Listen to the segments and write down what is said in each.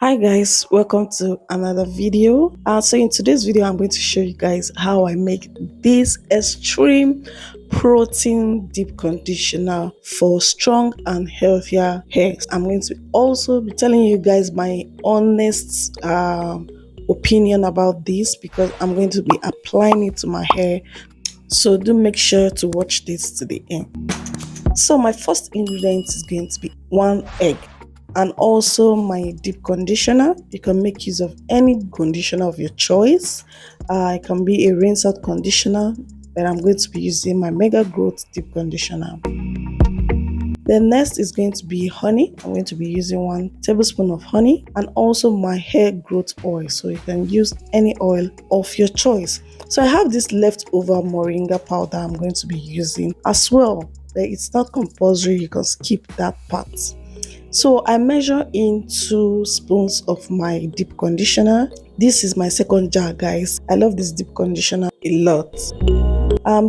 Hi guys, welcome to another video. So in today's video, I'm going to show you guys how I make this extreme protein deep conditioner for strong and healthier hair. I'm going to also be telling you guys my honest opinion about this because I'm going to be applying it to my hair. So do make sure to watch this to the end. So my first ingredient is going to be 1 egg. And also my deep conditioner. You can make use of any conditioner of your choice. It can be a rinse out conditioner, but I'm going to be using my Mega Growth deep conditioner. The next is going to be honey. I'm going to be using 1 tablespoon of honey and also my hair growth oil. So you can use any oil of your choice. So I have this leftover moringa powder I'm going to be using as well, but it's not compulsory. You can skip that part. So I measure in 2 spoons of my deep conditioner. This is my second jar, guys. I love this deep conditioner a lot.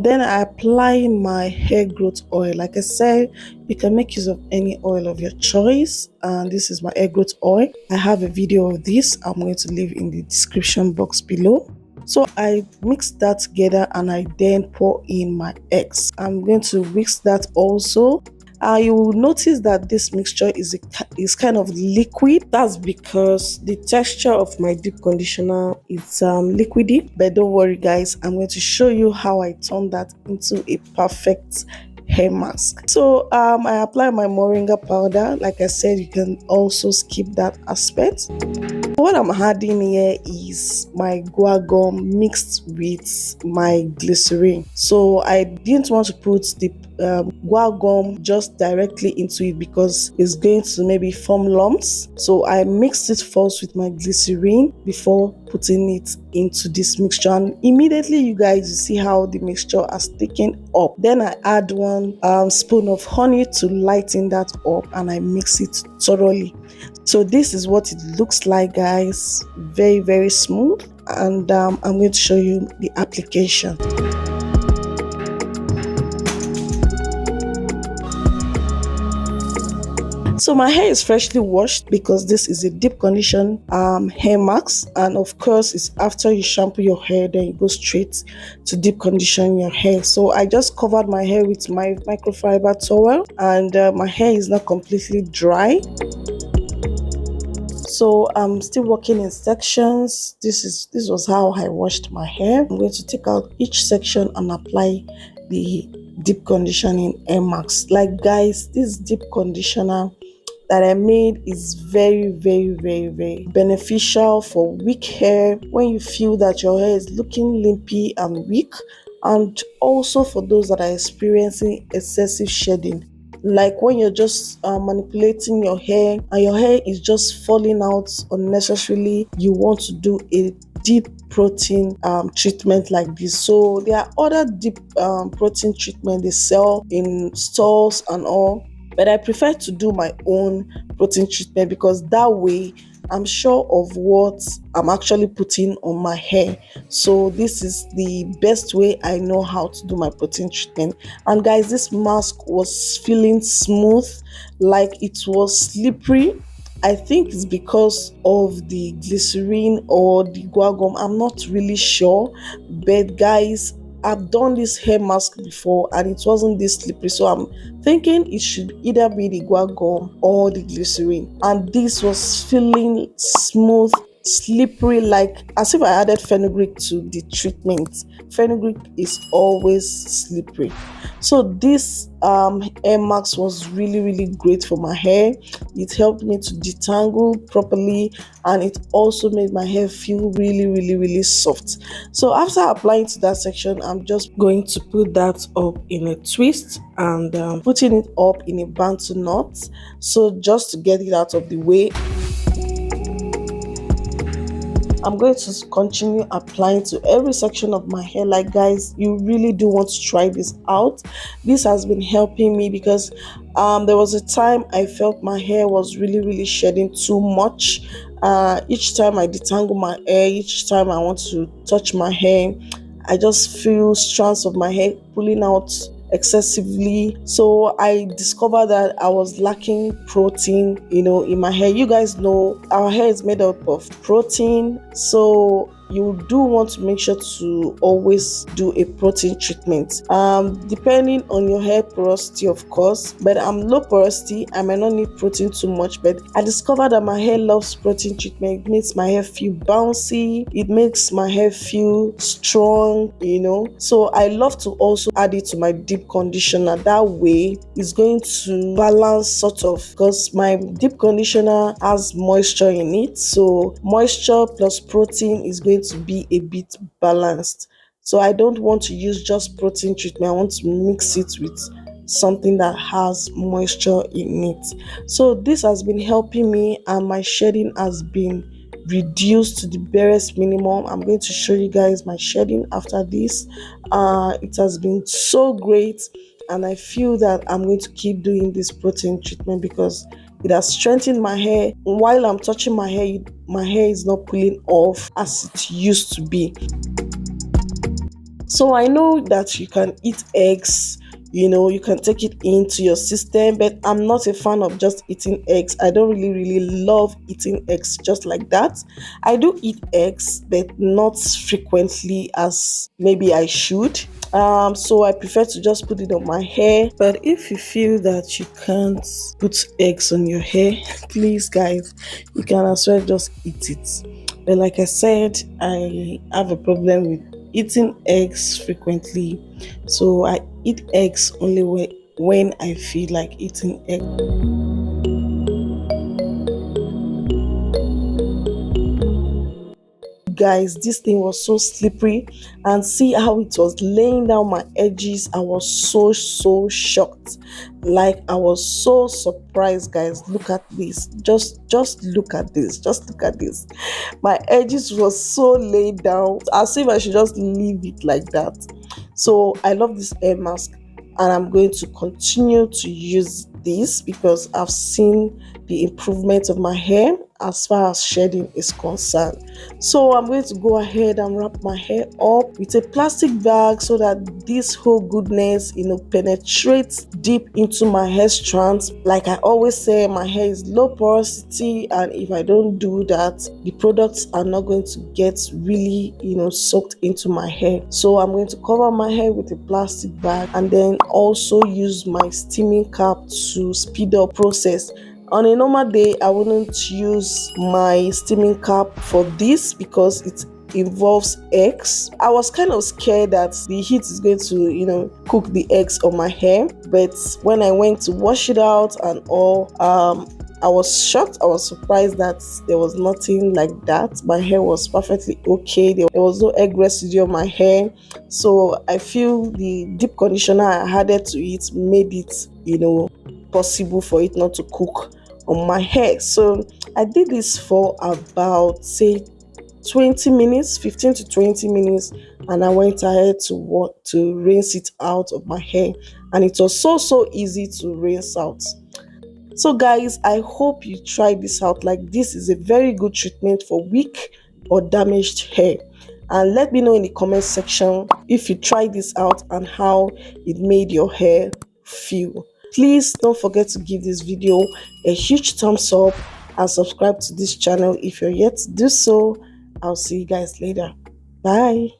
Then I apply my hair growth oil. Like I said, you can make use of any oil of your choice. And this is my hair growth oil. I have a video of this. I'm going to leave in the description box below. So I mix that together and I then pour in my eggs. I'm going to whisk that also. You will notice that this mixture is kind of liquid. That's because the texture of my deep conditioner is liquidy. But don't worry guys, I'm going to show you how I turn that into a perfect hair mask. So I apply my moringa powder. Like I said, you can also skip that aspect. What I'm adding here is my guar gum mixed with my glycerin. So I didn't want to put the guar gum just directly into it because it's going to maybe form lumps. So I mixed it first with my glycerin before putting it into this mixture, and immediately you guys see how the mixture has taken up. Then I add 1 spoon of honey to lighten that up and I mix it thoroughly. So this is what it looks like, guys. Very smooth. And I'm going to show you the application. So my hair is freshly washed because this is a deep condition hair mask, and of course it's after you shampoo your hair, then you go straight to deep condition your hair. So I just covered my hair with my microfiber towel, and my hair is not completely dry. So I'm still working in sections. This was how I washed my hair. I'm going to take out each section and apply the deep conditioning hair mask. Like guys, this deep conditioner that I made is very beneficial for weak hair when you feel that your hair is looking limpy and weak, and also for those that are experiencing excessive shedding. Like when you're just manipulating your hair and your hair is just falling out unnecessarily, you want to do a deep protein treatment like this. So there are other deep protein treatment they sell in stores and all, but I prefer to do my own protein treatment because that way I'm sure of what I'm actually putting on my hair. So this is the best way I know how to do my protein treatment. And guys, this mask was feeling smooth, like it was slippery. I think it's because of the glycerin or the guar gum. I'm not really sure, but guys, I've done this hair mask before and it wasn't this slippery, so I'm thinking it should either be the guar gum or the glycerin. And this was feeling smooth, slippery, like as if I added fenugreek to the treatment. Fenugreek is always slippery. So this hair mask was really great for my hair. It helped me to detangle properly, and it also made my hair feel really soft. So after applying to that section, I'm just going to put that up in a twist and putting it up in a bantu knot. So just to get it out of the way, I'm going to continue applying to every section of my hair. Like guys, you really do want to try this out. This has been helping me because there was a time I felt my hair was really shedding too much. Each time I detangle my hair, each time I want to touch my hair, I just feel strands of my hair pulling out excessively. So I discovered that I was lacking protein, in my hair. You guys know our hair is made up of protein, so you do want to make sure to always do a protein treatment, depending on your hair porosity, of course. But I'm low porosity, I might not need protein too much, but I discovered that my hair loves protein treatment. It makes my hair feel bouncy, it makes my hair feel strong, so I love to also add it to my deep conditioner. That way it's going to balance, sort of, because my deep conditioner has moisture in it, so moisture plus protein is going to be a bit balanced. So I don't want to use just protein treatment, I want to mix it with something that has moisture in it. So this has been helping me, and my shedding has been reduced to the barest minimum. I'm going to show you guys my shedding after this. It has been so great, and I feel that I'm going to keep doing this protein treatment because it has strengthened my hair. While I'm touching my hair is not pulling off as it used to be. So I know that you can eat eggs, you can take it into your system, but I'm not a fan of just eating eggs. I don't really love eating eggs just like that. I do eat eggs, but not frequently as maybe I should. So I prefer to just put it on my hair. But if you feel that you can't put eggs on your hair, please guys, you can as well just eat it. But like I said, I have a problem with eating eggs frequently, so I eat eggs only when I feel like eating eggs. Guys, this thing was so slippery, and see how it was laying down my edges. I was so shocked, like I was so surprised. Guys, look at this, just look at this, just look at this. My edges was so laid down, as if I should just leave it like that. So I love this hair mask, and I'm going to continue to use this because I've seen the improvement of my hair as far as shedding is concerned. So I'm going to go ahead and wrap my hair up with a plastic bag so that this whole goodness, penetrates deep into my hair strands. Like I always say, my hair is low porosity, and if I don't do that, the products are not going to get really, soaked into my hair. So I'm going to cover my hair with a plastic bag, and then also use my steaming cap to speed up process. On a normal day, I wouldn't use my steaming cap for this because it involves eggs. I was kind of scared that the heat is going to, cook the eggs on my hair. But when I went to wash it out and all, I was shocked. I was surprised that there was nothing like that. My hair was perfectly okay. There was no egg residue on my hair. So I feel the deep conditioner I added to it made it, possible for it not to cook on my hair. So I did this for about, say, 20 minutes, 15 to 20 minutes, and I went ahead to rinse it out of my hair, and it was so easy to rinse out. So guys, I hope you try this out. Like, this is a very good treatment for weak or damaged hair. And let me know in the comment section if you tried this out and how it made your hair feel. Please don't forget to give this video a huge thumbs up and subscribe to this channel if you're yet to do so. I'll see you guys later. Bye.